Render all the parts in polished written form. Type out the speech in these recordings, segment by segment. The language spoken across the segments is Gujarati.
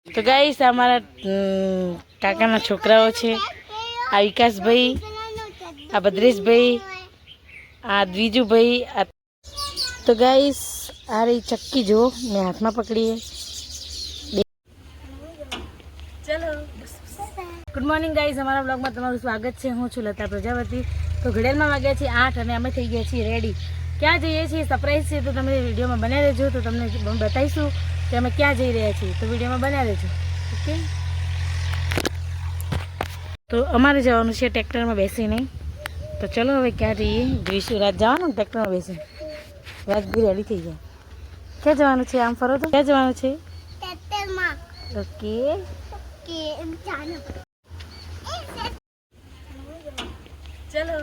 તો ગાઈસ અમારા કાકાના છોકરાઓ છે, આ વિકાસભાઈ, આ ભદ્રેશભાઈ, આ દ્વિજુભાઈ. તો ગાઈસ આ રહી ચક્કી, જો મેં હાથમાં પકડીએ. ચલો ગુડ મોર્નિંગ ગાઈસ, અમારા બ્લોગમાં તમારું સ્વાગત છે. હું છું લતા પ્રજાપતિ. તો ઘડિયાળમાં વાગ્યા છે 8 અને અમે થઈ ગયા છીએ રેડી. ક્યાં જઈએ છીએ સરપ્રાઈઝ છે, તો તમે વિડીયોમાં બન્યા રહેજો. તો તમને બતાવીશું કે અમે ક્યાં જઈ રહ્યા છીએ, તો વિડીયોમાં બન્યા રહેજો. ઓકે, તો અમારે જવાનું છે ટ્રેક્ટરમાં બેસીને. તો ચલો હવે ક્યાં જઈએ જોઈશું. રાત જવાનું ટ્રેક્ટરમાં બેસી, રાજભી રેડી થઈ જાય. ક્યાં જવાનું છે? આમ ફરો તો ક્યાં જવાનું છે? ઓકે ચલો.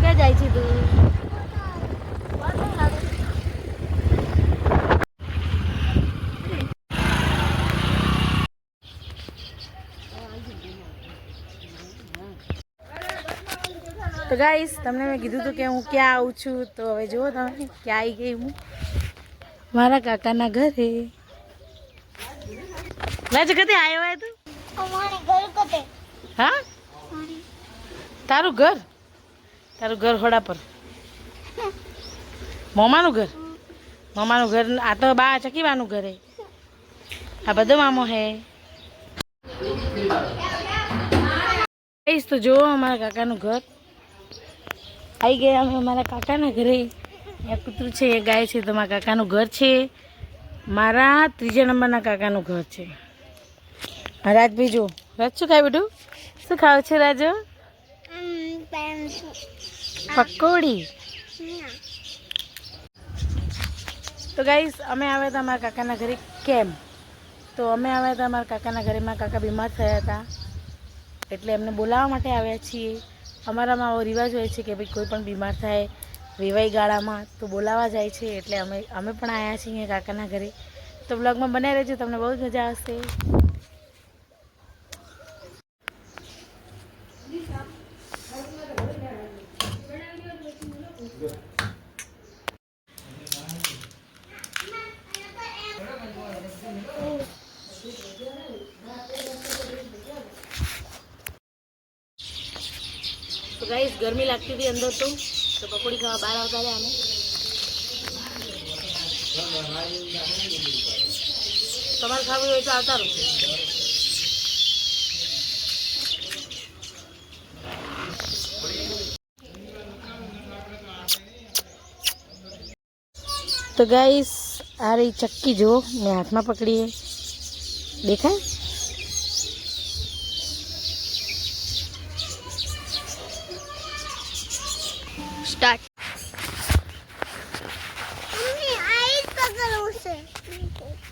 ક્યાં જાય છે તું? તો ગાઈસ તમને મેં કીધું હતું કે હું ક્યાં આવું છું. તો હવે જુઓ તમે ક્યાં આવી ગઈ હું, મારા કાકાના ઘરે. રાજ કતે આવ્યો હોય તું? હા, તારું ઘર? તારું ઘર હોડા પર? મોમાનું ઘર? મોમાનું ઘર આ તો બા ચકીવાનું ઘર હે. આ બધો મામો હે. તો જુઓ અમારા કાકાનું ઘર. આવી ગયા અમે અમારા કાકાના ઘરે. એક કૂતરું છે, એક ગાય છે. તો મારા કાકાનું ઘર છે, મારા 3જા નંબરના કાકાનું ઘર છે. રાજભાઈ જો, રાજ શું ખાય બેટું? શું ખાવ છે રાજો? પકોડી. તો ગાઈસ અમે આવ્યા હતા અમારા કાકાના ઘરે. કેમ? તો અમે આવ્યા હતા અમારા કાકાના ઘરે. મારા કાકા બીમાર થયા હતા, એટલે એમને બોલાવવા માટે આવ્યા છીએ. અમારામાં આવો રિવાજ હોય છે કે ભાઈ કોઈ પણ બીમાર થાય વેવાઈ ગાળામાં તો બોલાવવા જાય છે. એટલે અમે પણ આવ્યા છીએ કાકાના ઘરે. તો બ્લોગમાં બનાવી રહેજો, તમને બહુ જ મજા આવશે. તો ગાઈસ ગરમી લાગતી હતી અંદર, તો પકોડી ખાવા બહાર આવતા રહ્યા અમે. તમારે ખાવું હોય તો આવતા રહો. તો ગાઈસ આ રહી ચક્કી, જો મેં હાથમાં પકડીએ. દેખાય? સ્ટાર્ટ.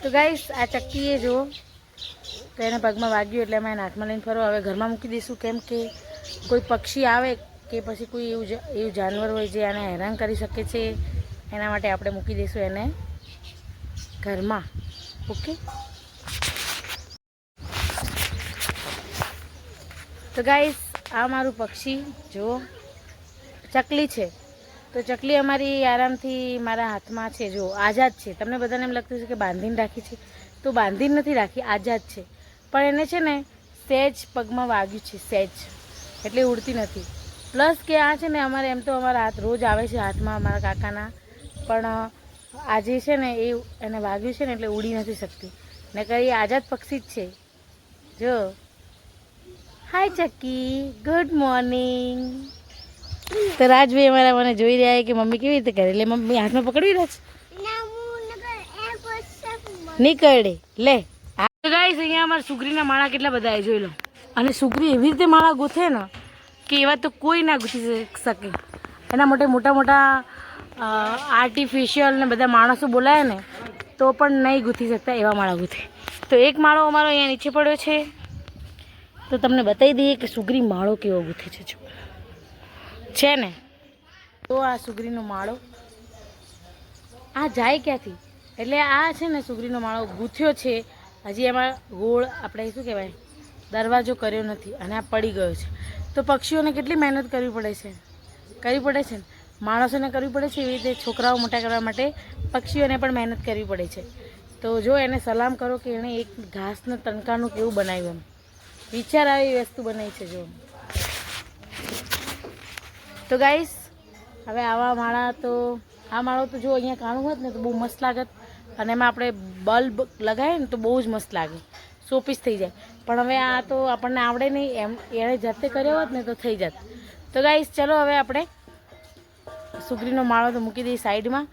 તો ગાઈસ આ ચક્કી એ જો, તો એના પગમાં વાગ્યું એટલે અમે હાથમાં લઈને ફરો. હવે ઘરમાં મૂકી દઈશું, કેમ કે કોઈ પક્ષી આવે કે પછી કોઈ એવું જાનવર હોય જે આને હેરાન કરી શકે છે, એના માટે આપણે મૂકી દઈશું એને ઘરમાં. ઓકે. તો ગાઈસ આ મારું પક્ષી જુઓ, ચકલી છે. તો ચકલી અમારી આરામથી મારા હાથમાં છે. જો આઝાદ છે. તમને બધાને એમ લાગતું છે કે બાંધીને રાખી છે, તો બાંધીને નથી રાખી, આઝાદ છે. પણ એને છે ને સહેજ પગમાં વાગ્યું છે, સહેજ, એટલે ઉડતી નથી. પ્લસ કે આ છે ને અમારે એમ તો અમારા હાથ રોજ આવે છે હાથમાં અમારા કાકાના, પણ આજે છે ને એને વાગ્યું છે ને એટલે ઉડી નથી શકતી. ને કઈ આઝાદ પક્ષી જ છે. જો હાય ચક્કી, ગુડ મોર્નિંગ. તો રાજભાઈ અમારા મને જોઈ રહ્યા કે મમ્મી કેવી રીતે કરે. એટલે મમ્મી હાથમાં પકડી રહે છે, નીકળે લે. ગાઈસ અહીંયા અમારા સુગરીના માળા કેટલા બધા જોઈ લો. અને સુગરી એવી રીતે માળા ગૂંથે ને કે એવા તો કોઈ ના ગૂંથી શકે. એના માટે મોટા મોટા આર્ટિફિશિયલ ને બધા માણસો બોલાય ને તો પણ નહીં ગૂંથી શકતા એવા માળા ગૂંથે. તો એક માળો અમારો અહીંયા નીચે પડ્યો છે, તો તમને બતાવી દઈએ કે સુગરી માળો કેવો ગૂંથે છે. જો છે ને, તો આ સુગરીનો માળો આ જાય ક્યાંથી, એટલે આ છે ને સુગરીનો માળો ગૂંથ્યો છે. હજી એમાં ગોળ આપણે શું કહેવાય દરવાજો કર્યો નથી અને આ પડી ગયો છે. તો પક્ષીઓને કેટલી મહેનત કરવી પડે છે ને, માણસોને કરવી પડે છે, એવી રીતે છોકરાઓ મોટા કરવા માટે પક્ષીઓને પણ મહેનત કરવી પડે છે. તો જો એને સલામ કરો કે એણે એક ઘાસના તણકાનું કેવું બનાવ્યું, એમ વિચાર આવે એવી વસ્તુ બનાવી છે. જો તો ગાઈસ, હવે આવા માળા તો આ માળો તો જો અહીંયા કાણું હોત ને તો બહુ મસ્ત લાગત, અને એમાં આપણે બલ્બ લગાવીએ ને તો બહુ જ મસ્ત લાગે, શોપીસ થઈ જાય. પણ હવે આ તો આપણને આવડે નહીં, એમ એણે જાતે કર્યો હોત ને તો થઈ જાત. તો ગાઈસ ચલો હવે આપણે સુગરીનો માળો તો મૂકી દઈએ સાઈડમાં,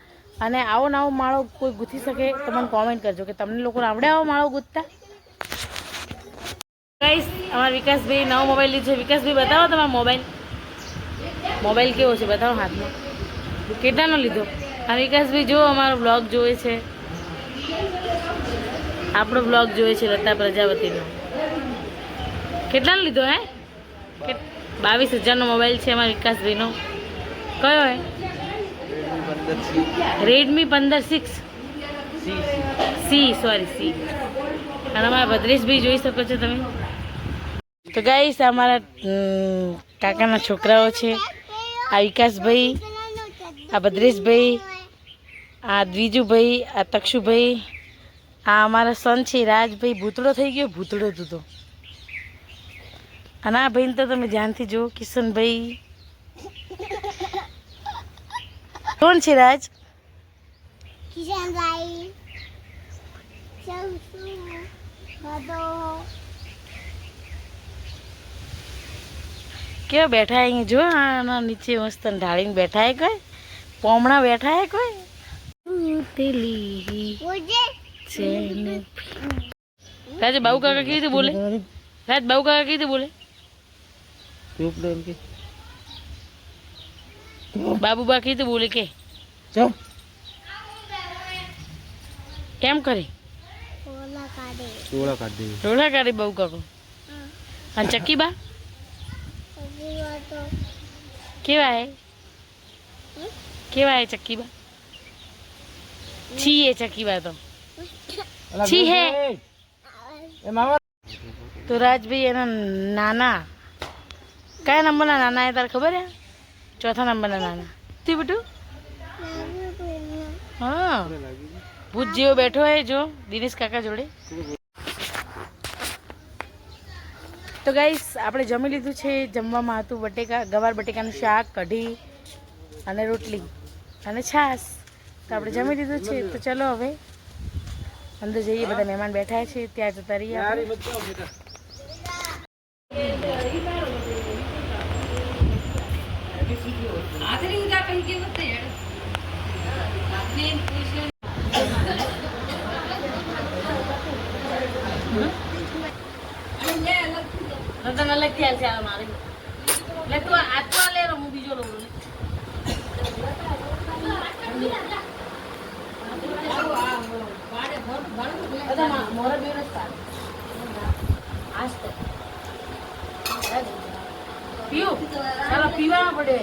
અને આવો નવો માળો કોઈ ગૂંથી શકે તો મને કોમેન્ટ કરજો કે તમને લોકોને આવડે આવો માળો ગૂંથતા. ગાઈસ, અમારા વિકાસભાઈ નવો મોબાઈલ લીધો છે. વિકાસભાઈ બતાવો તમારો મોબાઈલ કેવો છે, બતાવો હાથમાં, કેટલાનો લીધો. અને વિકાસભાઈ જો અમારો બ્લોગ જોવે છે, આપણો બ્લોગ જોવે છે લતા પ્રજાપતિનો. કેટલાનો લીધો હે? 22,000નો મોબાઈલ છે અમારા વિકાસભાઈનો. કયો હે? Redmi 15 C, sorry C. અને અમારા ભદ્રેશભાઈ જોઈ શકો છો તમે. તો ગાઈસ, અમારા કાકાના છોકરાઓ છે, આ વિકાસભાઈ, આ ભદ્રેશભાઈ, આ દ્વિજુભાઈ, આ તક્ષુભાઈ, આ અમારા સન છે રાજભાઈ. ભૂતળો થઈ ગયો, ભૂતળો તું તો. અને આ ભાઈને તો તમે ધ્યાનથી જુઓ, કિશનભાઈ. કોણ છે રાજ? કિશનભાઈ. કેવા બેઠા અહીંયા જો, આના નીચે મસ્ત ઢાળીને બેઠા હે, કોઈ પોમણા બેઠા હે કોઈ. રાજ બાબુ કાકા કેવી રીતે બોલે? રાજ બાબુ કાકા કેવી રીતે બોલે? બાબુ બા કેવી રીતે બોલે કે કેમ કરે? ટોળા કાઢે બાબુ કાકો. અને ચક્કી બા કેવા હે? કેવા હે ચક્કી બા? છી હે ચક્કી બા તો છી હે. તો રાજભાઈ એના નાના કયા નંબરના નાના હે તારે ખબર હે? ચોથા નંબરના નાના. તું બેટું હા, ભૂત જેવો બેઠો હે જો દિનેશ કાકા જોડે. તો ગાઈસ, આપણે જમી લીધું છે. જમવામાં હતું ગવાર બટેકાનું શાક, કઢી અને રોટલી અને છાશ. તો આપણે જમી લીધું છે. તો ચલો હવે અંદર જઈએ. બધા મહેમાન બેઠા છે, ત્યાં જતા રહીએ. અલગ ખ્યાલ છે મારે. એટલે તું આટલો લે, હું બીજો લઉં. ચાલો પીવા પડે.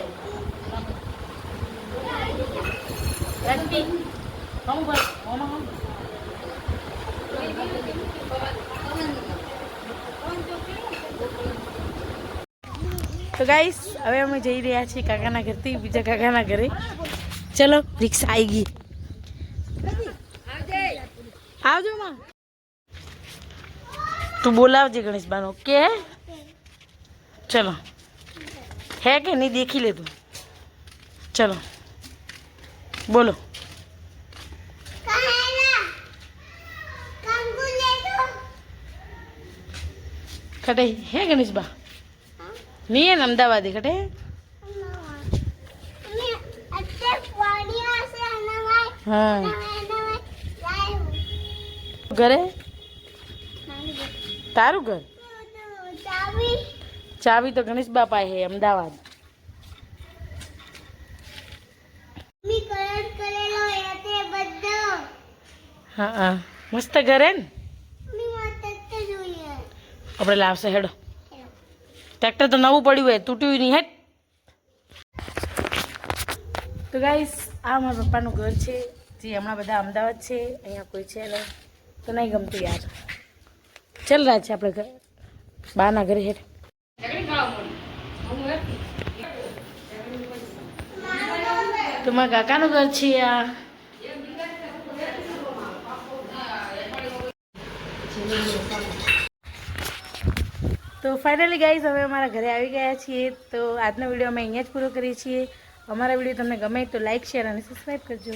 તો ગાઈસ, હવે અમે જઈ રહ્યા છીએ કાકાના ઘરથી બીજા કાકાના ઘરે. ચલો, રિક્ષા આવી ગઈ. આવજો માં. તું બોલાવજે ગણેશબાનો કે. ચલો, હે કે નહીં દેખી લે તું. ચલો બોલો. ખટે હે ગણેશબા? નહીં ને અમદાવાદી ખટે. હા, ઘરે તારું ઘર? ચાવી તો ગણેશ બાપા હે અમદાવાદ. હા હા મસ્ત ઘર હે ને આપણે લાવશે હેડો ટ્રેક્ટર તો નવું પડ્યું હોય તૂટ્યું નહીં હેડ તો ગાઈસ આ મારા પપ્પાનું ઘર છે જે હમણાં બધા અમદાવાદ છે અહીંયા કોઈ છે નહીં તો નહીં ગમતું યાર ચાલ રહ્યા છે આપણે ઘર બાના ઘરે હેડ તો મારા કાકાનું ઘર છે આ તો ફાઇનલી ગાઈઝ હવે અમારા ઘરે આવી ગયા છીએ તો આજનો વિડીયો અમે અહીંયા જ પૂરો કરીએ છીએ અમારા વિડીયો તમને ગમે તો લાઇક શેર અને સબસ્ક્રાઈબ કરજો